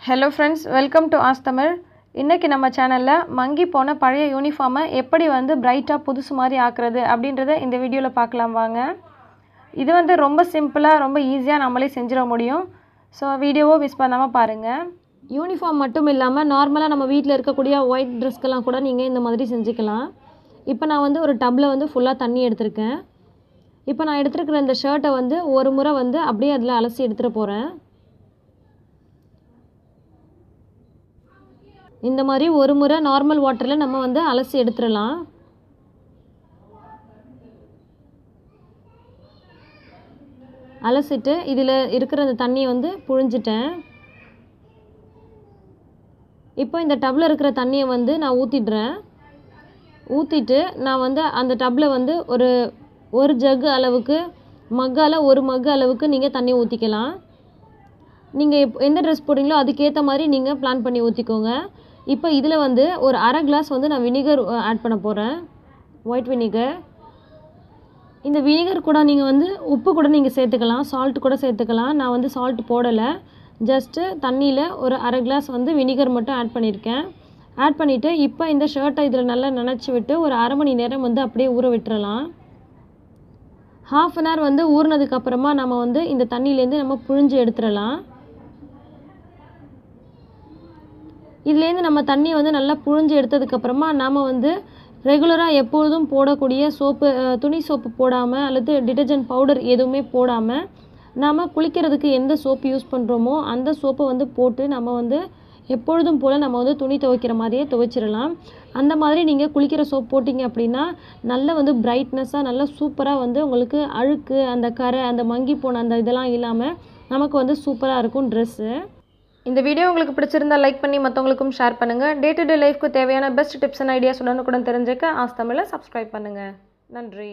Hello friends, welcome to Ask Tamil. இன்னைக்கு நம்ம சேனல்ல மங்கி போன பழைய யூனிஃபார்மை எப்படி வந்து பிரைட்டா புதுசு மாதிரி ஆக்குறது அப்படின்றத இந்த வீடியோல பார்க்கலாம் வாங்க. இது வந்து ரொம்ப சிம்பிளா ரொம்ப ஈஸியா நம்மளே செஞ்சிர முடியும். சோ வீடியோவை மிஸ் பண்ணாம பாருங்க. யூனிஃபார்ம் மட்டும் இல்லாம நார்மலா நம்ம வீட்ல இருக்கக்கூடிய ஒயிட் Dressக்கெல்லாம் கூட நீங்க இந்த மாதிரி செஞ்சுக்கலாம். இப்போ நான் வந்து ஒரு டப்ல வந்து ஃபுல்லா தண்ணி எடுத்துர்க்கேன். இப்போ நான் எடுத்துக்கிற இந்த ஷர்ட்டை வந்து ஒரு முறை வந்து அப்படியே அதல அலசி எடுத்துற போறேன். இந்த மாதிரி ஒரு முறை நார்மல் வாட்டர்ல நம்ம வந்து அலசி எடுத்துறலாம். அலசிட்டு இதில இருக்கிற அந்த தண்ணியை வந்து புழிஞ்சிட்டேன். இப்போ இந்த டப்ல இருக்கிற தண்ணியை வந்து நான் ஊத்திடுறேன். ஊத்திட்டு நான் வந்து அந்த டப்ல வந்து ஒரு ஜக் அளவுக்கு மக்கால ஒரு மக் அளவுக்கு நீங்க தண்ணி ஊத்திக்கலாம். நீங்க எந்த Dress போடுறீங்களோ அதுக்கு ஏத்த மாதிரி நீங்க பிளான் பண்ணி ஊத்திக்கோங்க. இப்போ இதில வந்து ஒரு 1/2 கிளாஸ் வந்து நான் வினிகர் ஆட் பண்ண போறேன். White vinegar. இந்த வினிகர் கூட நீங்க வந்து உப்பு கூட நீங்க சேர்த்துக்கலாம். சால்ட் கூட சேர்த்துக்கலாம். நான் வந்து சால்ட் போடல. ஜஸ்ட் தண்ணியில ஒரு 1/2 கிளாஸ் வந்து வினிகர் மட்டும் ஆட் பண்ணிருக்கேன். ஆட் பண்ணிட்டு இப்போ இந்த ஷர்ட்டை இதில நல்லா நனைச்சு விட்டு ஒரு 1/2 மணி நேரம் வந்து அப்படியே ஊற விட்டுறலாம். 1/2 an hour வந்து ஊறினதுக்கு அப்புறமா நம்ம வந்து இந்த தண்ணியில இருந்து நம்ம புழிஞ்சு எடுத்துறலாம். இதிலேருந்து நம்ம தண்ணி வந்து நல்லா புழிஞ்சு எடுத்ததுக்கு அப்புறமா நாம வந்து ரெகுலரா எப்பொழுதும் போடக்கூடிய சோப்பு துணி சோப்பு போடாம அல்லது டிடர்ஜென்ட் பவுடர் எதுவுமே போடாம நாம குளிக்கிறதுக்கு எந்த சோப் யூஸ் பண்றோமோ அந்த சோப்பை வந்து போட்டு நம்ம வந்து எப்பொழுதும் போல நம்ம வந்து துணி துவைக்கிற மாதிரியே துவைச்சிரலாம். அந்த மாதிரி நீங்க குளிக்கிற சோப் போட்டீங்க அப்படினா நல்ல வந்து பிரைட்னஸா நல்ல சூப்பரா வந்து உங்களுக்கு அழுக்கு அந்த கரை அந்த மங்கி போன அந்த இதெல்லாம் இல்லாம நமக்கு வந்து சூப்பரா இருக்கும் Dress. இந்த வீடியோ உங்களுக்கு பிடிச்சிருந்தா லைக் பண்ணி மத்தவங்களுக்கும் ஷேர் பண்ணுங்க. டே டு டே லைஃப்க்கு தேவையான பெஸ்ட் டிப்ஸ் அண்ட் ஐடியாஸ் உடனுக்குடன் தெரிஞ்சுக்க ஆஸ்க் தமிழை சப்ஸ்கிரைப் பண்ணுங்க. நன்றி.